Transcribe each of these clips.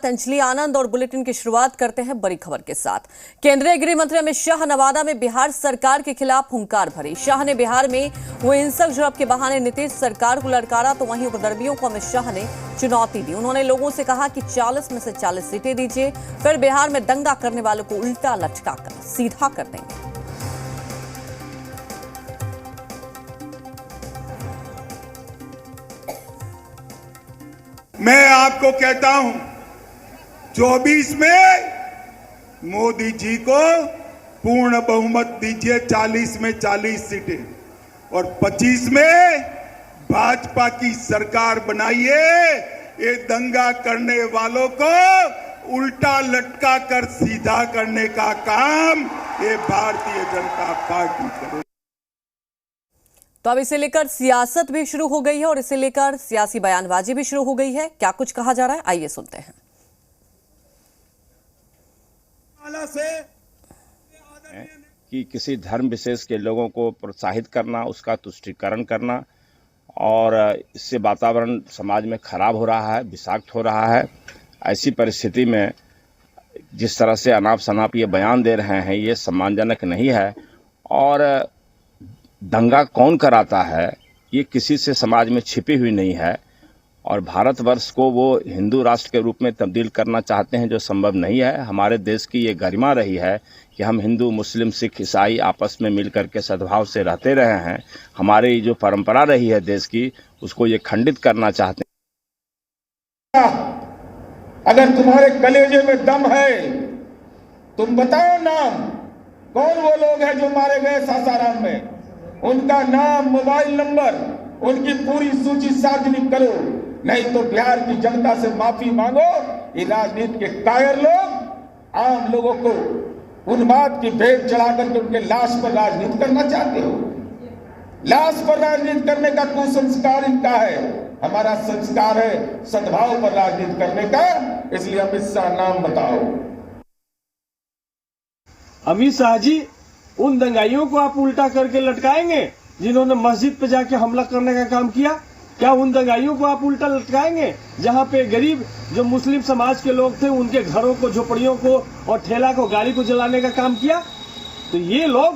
अंजलि आनंद और बुलेटिन की शुरुआत करते हैं बड़ी खबर के साथ। केंद्रीय गृह मंत्री अमित शाह नवादा में बिहार सरकार के खिलाफ हुंकार भरी। शाह ने बिहार में हुए हिंसक झड़प के बहाने नीतीश सरकार को ललकारा तो वहीं उपद्रवियों को अमित शाह ने चुनौती दी। उन्होंने लोगों से कहा कि 40 में से 40 सीटें दीजिए, फिर बिहार में दंगा करने वालों को उल्टा लटकाकर सीधा कर देंगे। मैं आपको कहता हूं 24 में मोदी जी को पूर्ण बहुमत दीजिए, 40 में 40 सीटें, और 25 में भाजपा की सरकार बनाइए। ये दंगा करने वालों को उल्टा लटका कर सीधा करने का काम ये भारतीय जनता पार्टी करेगी। तो अब इसे लेकर सियासत भी शुरू हो गई है और इसे लेकर सियासी बयानबाजी भी शुरू हो गई है। क्या कुछ कहा जा रहा है, आइए सुनते हैं। कि किसी धर्म विशेष के लोगों को प्रोत्साहित करना, उसका तुष्टीकरण करना, और इससे वातावरण समाज में खराब हो रहा है, विषाक्त हो रहा है। ऐसी परिस्थिति में जिस तरह से अनाप शनाप ये बयान दे रहे हैं, ये सम्मानजनक नहीं है। और दंगा कौन कराता है, ये किसी से समाज में छिपी हुई नहीं है। और भारतवर्ष को वो हिंदू राष्ट्र के रूप में तब्दील करना चाहते हैं, जो संभव नहीं है। हमारे देश की ये गरिमा रही है कि हम हिंदू, मुस्लिम, सिख, ईसाई आपस में मिल करके सद्भाव से रहते रहे हैं। हमारी जो परंपरा रही है देश की, उसको ये खंडित करना चाहते हैं। अगर तुम्हारे कलेजे में दम है, तुम बताओ नाम, कौन वो लोग हैं जो मारे गए सासाराम में, उनका नाम, मोबाइल नंबर, उनकी पूरी सूची सार्वजनिक करो, नहीं तो बिहार की जनता से माफी मांगो। ये राजनीति के कायर लोग आम लोगों को उन्माद की भेंट चढ़ाकर के उनके लाश पर राजनीति करना चाहते हो। लाश पर राजनीति करने का कुसंस्कार इनका है। हमारा संस्कार है सद्भाव पर राजनीति करने का। इसलिए अमित शाह नाम बताओ। अमित शाह जी, उन दंगाइयों को आप उल्टा करके लटकाएंगे जिन्होंने मस्जिद पे जाके हमला करने का काम किया? क्या उन दंगाइयों को आप उल्टा लटकाएंगे जहां पे गरीब जो मुस्लिम समाज के लोग थे, उनके घरों को, झोपड़ियों को और ठेला को, गाड़ी को जलाने का काम किया? तो ये लोग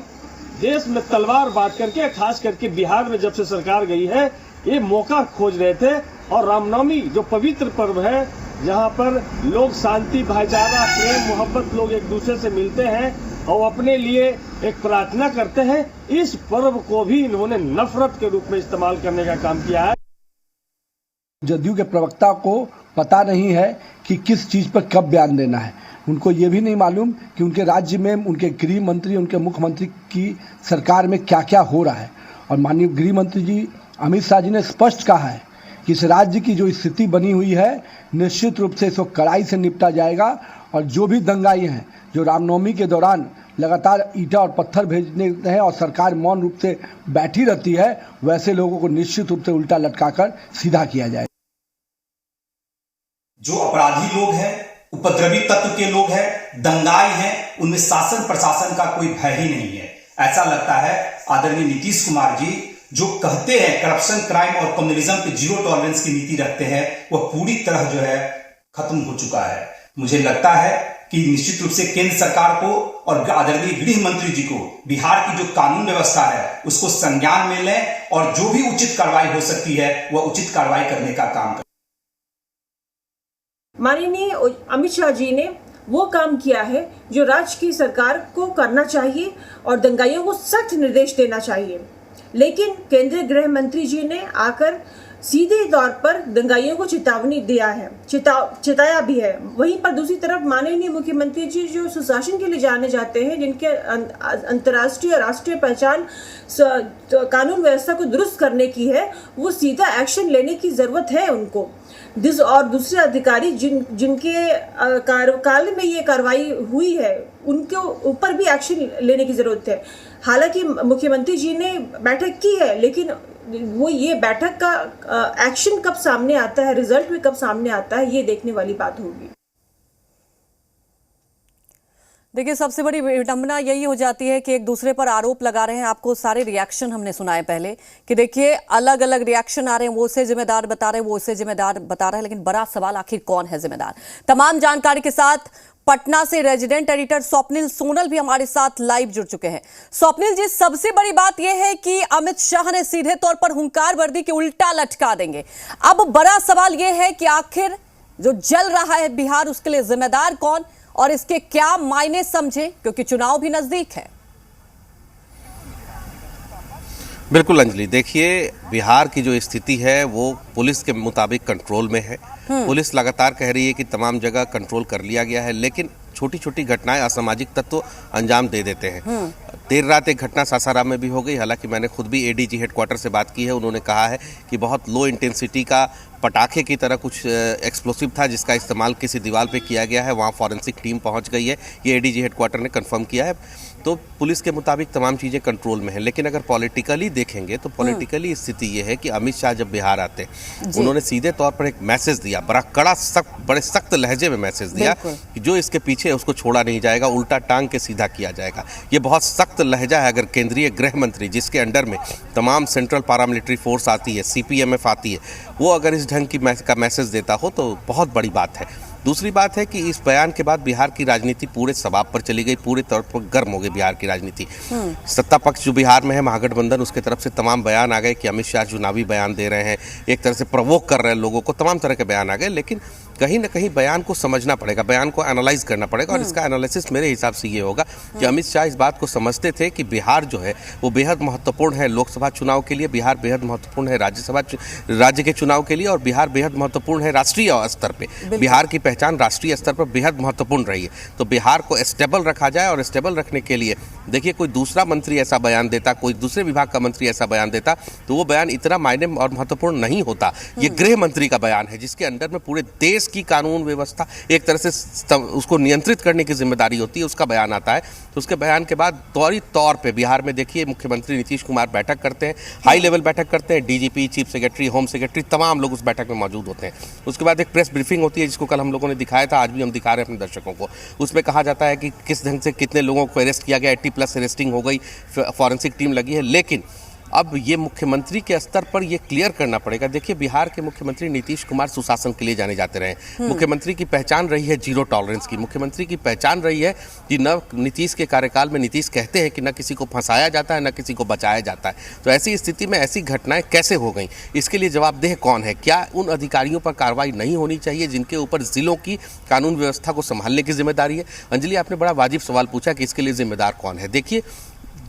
देश में तलवार बांट करके, खास करके बिहार में जब से सरकार गई है, ये मौका खोज रहे थे। और रामनवमी जो पवित्र पर्व है, जहां पर लोग शांति, भाईचारा, प्रेम, मोहब्बत, लोग एक दूसरे से मिलते हैं और अपने लिए एक प्रार्थना करते हैं, इस पर्व को भी इन्होंने नफरत के रूप में इस्तेमाल करने का काम किया है। जदयू के प्रवक्ता को पता नहीं है कि किस चीज पर कब बयान देना है। उनको ये भी नहीं मालूम कि उनके राज्य में उनके गृह मंत्री, उनके मुख्यमंत्री की सरकार में क्या क्या हो रहा है। और माननीय गृह मंत्री जी अमित शाह जी ने स्पष्ट कहा है कि इस राज्य की जो स्थिति बनी हुई है, निश्चित रूप से इसको कड़ाई से निपटा जाएगा। और जो भी दंगाई हैं, जो रामनवमी के दौरान लगातार ईंटा और पत्थर भेजने हैं और सरकार मौन रूप से बैठी रहती है, वैसे लोगों को निश्चित रूप से उल्टा लटकाकर सीधा किया जाए। जो अपराधी लोग हैं, उपद्रवी तत्व के लोग हैं, दंगाई हैं, उनमें शासन प्रशासन का कोई भय ही नहीं है। ऐसा लगता है आदरणीय नीतीश कुमार जी जो कहते हैं करप्शन, क्राइम और कम्युनिज्म पे जीरो टॉलरेंस की नीति रखते हैं, वह पूरी तरह जो है खत्म हो चुका है। मुझे लगता है कि निश्चित रूप से केंद्र सरकार को और आदरणीय गृह मंत्री जी को बिहार की जो कानून व्यवस्था है उसको संज्ञान में लें और जो भी उचित कार्रवाई हो सकती है वह उचित कार्रवाई करने का काम करें। माननीय अमित शाह जी ने वो काम किया है जो राज्य की सरकार को करना चाहिए और दंगाइयों को सख्त निर्देश देना चाहिए, लेकिन केंद्रीय गृह मंत्री जी ने आकर सीधे तौर पर दंगाइयों को चेतावनी दिया है, चिताया भी है। वहीं पर दूसरी तरफ माननीय मुख्यमंत्री जी जो सुशासन के लिए जाने जाते हैं, जिनके अंतर्राष्ट्रीय और राष्ट्रीय पहचान कानून व्यवस्था को दुरुस्त करने की है, वो सीधा एक्शन लेने की जरूरत है उनको। और दूसरे अधिकारी जिनके कार्यकाल में ये कार्रवाई हुई है, उनके ऊपर भी एक्शन लेने की जरूरत है। हालांकि मुख्यमंत्री जी ने बैठक की है, लेकिन वो ये बैठक का एक्शन कब सामने आता है, रिजल्ट भी कब सामने आता है, ये देखने वाली बात होगी। देखिए, सबसे बड़ी विडंबना यही हो जाती है कि एक दूसरे पर आरोप लगा रहे हैं। आपको सारे रिएक्शन हमने सुनाए पहले कि देखिए अलग अलग रिएक्शन आ रहे हैं, वो उसे जिम्मेदार बता रहे हैं, वो उसे जिम्मेदार बता रहे हैं, लेकिन बड़ा सवाल आखिर कौन है जिम्मेदार। तमाम जानकारी के साथ पटना से रेजिडेंट एडिटर स्वप्निल सोनल भी हमारे साथ लाइव जुड़ चुके हैं। स्वप्निल जी, सबसे बड़ी बात यह है कि अमित शाह ने सीधे तौर पर हुंकार भर दी कि उल्टा लटका देंगे। अब बड़ा सवाल यह है कि आखिर जो जल रहा है बिहार, उसके लिए जिम्मेदार कौन और इसके क्या मायने समझे, क्योंकि चुनाव भी नजदीक है। बिल्कुल अंजलि, देखिए बिहार की जो स्थिति है वो पुलिस के मुताबिक कंट्रोल में है। पुलिस लगातार कह रही है कि तमाम जगह कंट्रोल कर लिया गया है, लेकिन छोटी छोटी घटनाएं असामाजिक तत्व अंजाम दे देते हैं। देर रात एक घटना सासाराम में भी हो गई। हालांकि मैंने खुद भी एडीजी हेडक्वार्टर से बात की है, उन्होंने कहा है कि बहुत लो इंटेंसिटी का पटाखे की तरह कुछ एक्सप्लोसिव था जिसका इस्तेमाल किसी दीवार पे किया गया है। वहाँ फॉरेंसिक टीम पहुँच गई है, ये एडीजी हेडक्वार्टर ने कंफर्म किया है। तो पुलिस के मुताबिक तमाम चीज़ें कंट्रोल में है। लेकिन अगर पॉलिटिकली देखेंगे तो पॉलिटिकली स्थिति ये है कि अमित शाह जब बिहार आते उन्होंने सीधे तौर पर एक मैसेज दिया, बड़ा कड़ा सख्त, बड़े सख्त लहजे में मैसेज दिया कि जो इसके पीछे है उसको छोड़ा नहीं जाएगा, उल्टा टांग के सीधा किया जाएगा। ये बहुत सख्त लहजा है। अगर केंद्रीय गृह मंत्री, जिसके अंडर में तमाम सेंट्रल पारामिलिट्री फोर्स आती है, सीपीएमएफ आती है, वो अगर इस ढंग की का मैसेज देता हो तो बहुत बड़ी बात है। दूसरी बात है कि इस बयान के बाद बिहार की राजनीति पूरे सबाब पर चली गई, पूरे तौर पर गर्म हो गई बिहार की राजनीति। सत्ता पक्ष जो बिहार में है, महागठबंधन, उसके तरफ से तमाम बयान आ गए कि अमित शाह चुनावी बयान दे रहे हैं, एक तरह से प्रवोक कर रहे हैं लोगों को, तमाम तरह के बयान आ गए। लेकिन कहीं ना कहीं बयान को समझना पड़ेगा, बयान को एनालाइज करना पड़ेगा। और इसका एनालिसिस मेरे हिसाब से ये होगा कि अमित शाह इस बात को समझते थे कि बिहार जो है वो बेहद महत्वपूर्ण है लोकसभा चुनाव के लिए, बिहार बेहद महत्वपूर्ण है राज्य के चुनाव के लिए, और बिहार बेहद महत्वपूर्ण है राष्ट्रीय स्तर पर। बिहार की पहचान राष्ट्रीय स्तर पर बेहद महत्वपूर्ण रही है। तो बिहार को स्टेबल रखा जाए, और स्टेबल रखने के लिए देखिए कोई दूसरा मंत्री ऐसा बयान देता, कोई दूसरे विभाग का मंत्री ऐसा बयान देता तो वो बयान इतना मायने और महत्वपूर्ण नहीं होता। ये गृह मंत्री का बयान है जिसके अंडर में पूरे देश की कानून व्यवस्था एक तरह से उसको नियंत्रित करने की जिम्मेदारी होती है, उसका बयान आता है। तो उसके बयान के बाद त्वरित तौर पे बिहार में देखिए मुख्यमंत्री नीतीश कुमार बैठक करते हैं, हाई लेवल बैठक करते हैं, DGP, chief secretary, home secretary, तमाम लोग उस बैठक में मौजूद होते हैं। उसके बाद एक प्रेस ब्रीफिंग होती है जिसको कल हम लोगों ने दिखाया था, आज भी हम दिखा रहे हैं अपने दर्शकों को। उसमें कहा जाता है कि किस ढंग से कितने लोगों को अरेस्ट किया गया, 80+ अरेस्टिंग हो गई, फॉरेंसिक टीम लगी है। लेकिन अब ये मुख्यमंत्री के स्तर पर ये क्लियर करना पड़ेगा। देखिए बिहार के मुख्यमंत्री नीतीश कुमार सुशासन के लिए जाने जाते रहे। मुख्यमंत्री की पहचान रही है जीरो टॉलरेंस की। मुख्यमंत्री की पहचान रही है कि न नीतीश के कार्यकाल में नीतीश कहते हैं कि न किसी को फंसाया जाता है न किसी को बचाया जाता है। तो ऐसी स्थिति में ऐसी घटनाएं कैसे हो गई, इसके लिए जवाबदेह कौन है? क्या उन अधिकारियों पर कार्रवाई नहीं होनी चाहिए जिनके ऊपर जिलों की कानून व्यवस्था को संभालने की जिम्मेदारी है? अंजलि, आपने बड़ा वाजिब सवाल पूछा कि इसके लिए जिम्मेदार कौन है। देखिए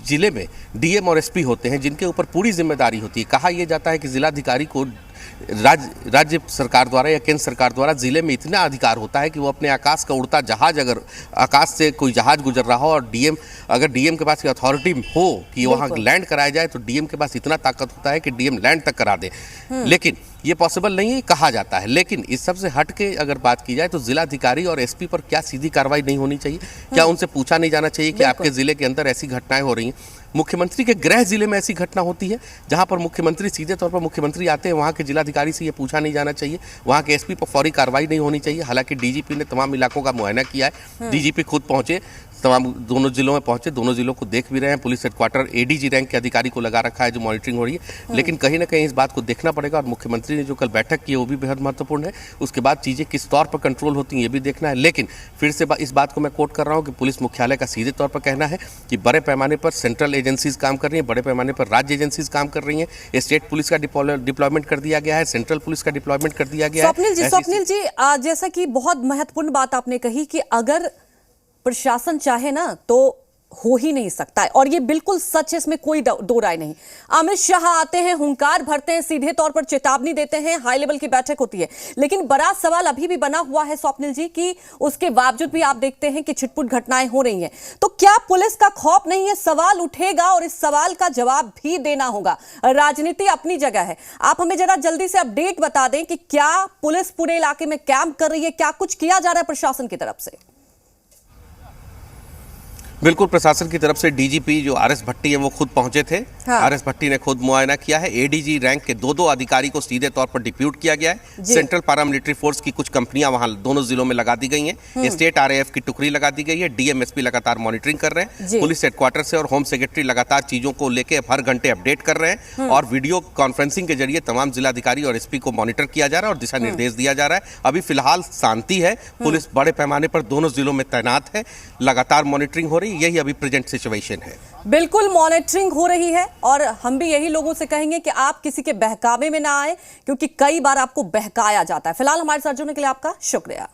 जिले में डीएम और एसपी होते हैं जिनके ऊपर पूरी जिम्मेदारी होती है। कहा यह जाता है कि जिलाधिकारी को राज्य सरकार द्वारा या केंद्र सरकार द्वारा जिले में इतना अधिकार होता है कि वो अपने आकाश का उड़ता जहाज, अगर आकाश से कोई जहाज गुजर रहा हो और अगर डीएम के पास अथॉरिटी हो कि वहाँ लैंड कराया जाए तो डीएम के पास इतना ताकत होता है कि डीएम लैंड तक करा दे। लेकिन ये पॉसिबल नहीं है, कहा जाता है। लेकिन इस सब से हट के अगर बात की जाए तो जिलाधिकारी और एसपी पर क्या सीधी कार्रवाई नहीं होनी चाहिए? क्या उनसे पूछा नहीं जाना चाहिए कि आपके जिले के अंदर ऐसी घटनाएं हो रही हैं? मुख्यमंत्री के गृह जिले में ऐसी घटना होती है जहां पर मुख्यमंत्री सीधे तौर पर मुख्यमंत्री आते हैं, वहां के जिलाधिकारी से ये पूछा नहीं जाना चाहिए, वहां के एसपी पर फौरी कार्रवाई नहीं होनी चाहिए। हालांकि डीजीपी ने तमाम इलाकों का मुआयना किया है, डीजीपी खुद पहुंचे, तमाम दोनों जिलों में पहुंचे, दोनों जिलों को देख भी रहे हैं। पुलिस हेडक्वार्टर एडीजी रैंक के अधिकारी को लगा रखा है जो मॉनिटरिंग हो रही है। लेकिन कहीं ना कहीं इस बात को देखना पड़ेगा, और मुख्यमंत्री ने जो कल बैठक की है वो भी बेहद महत्वपूर्ण है। उसके बाद चीज़ें किस तौर पर कंट्रोल होती हैं ये भी देखना है। लेकिन फिर से इस बात को मैं कोट कर रहा हूँ कि पुलिस मुख्यालय का सीधे तौर पर कहना है कि बड़े पैमाने पर सेंट्रल एजेंसीज काम कर रही हैं, बड़े पैमाने पर राज्य एजेंसीज काम कर रही हैं। स्टेट पुलिस का डिप्लॉयमेंट कर दिया गया है, सेंट्रल पुलिस का डिप्लॉयमेंट कर दिया गया है। स्वप्निल जी, जैसा कि बहुत महत्वपूर्ण बात आपने कही कि अगर प्रशासन चाहे ना तो हो ही नहीं सकता है, और ये बिल्कुल सच है, इसमें कोई दो राय नहीं। अमित शाह आते हैं, हुंकार भरते हैं, सीधे तौर पर चेतावनी देते हैं, हाई लेवल की बैठक होती है। लेकिन बड़ा सवाल अभी भी बना हुआ है स्वप्निल जी कि उसके बावजूद भी आप देखते हैं कि छिटपुट घटनाएं हो रही हैं। तो क्या पुलिस का खौफ नहीं है? सवाल उठेगा और इस सवाल का जवाब भी देना होगा। राजनीति अपनी जगह है। आप हमें जरा जल्दी से अपडेट बता दें कि क्या पुलिस पूरे इलाके में कैंप कर रही है, क्या कुछ किया जा रहा है प्रशासन की तरफ से? बिल्कुल, प्रशासन की तरफ से डीजीपी जो आरएस भट्टी है वो खुद पहुंचे थे। हाँ। आरएस भट्टी ने खुद मुआयना किया है। एडीजी रैंक के दो अधिकारी को सीधे तौर पर डिप्यूट किया गया है। सेंट्रल पैरामिलिट्री फोर्स की कुछ कंपनियां वहां दोनों जिलों में लगा दी गई हैं। स्टेट आरएएफ की टुकड़ी लगा दी गई है। डीएमएसपी लगातार मॉनिटरिंग कर रहे हैं। पुलिस हेडक्वार्टर से और होम सेक्रेटरी लगातार चीजों को लेकर हर घंटे अपडेट कर रहे हैं और वीडियो कॉन्फ्रेंसिंग के जरिए तमाम जिलाधिकारी और एसपी को मॉनिटर किया जा रहा है और दिशा निर्देश दिया जा रहा है। अभी फिलहाल शांति है। पुलिस बड़े पैमाने पर दोनों जिलों में तैनात है। लगातार मॉनिटरिंग हो रही है। यही अभी प्रेजेंट सिचुएशन है। बिल्कुल मॉनिटरिंग हो रही है और हम भी यही लोगों से कहेंगे कि आप किसी के बहकावे में ना आए, क्योंकि कई बार आपको बहकाया जाता है। फिलहाल हमारे साथ जुड़ने के लिए आपका शुक्रिया।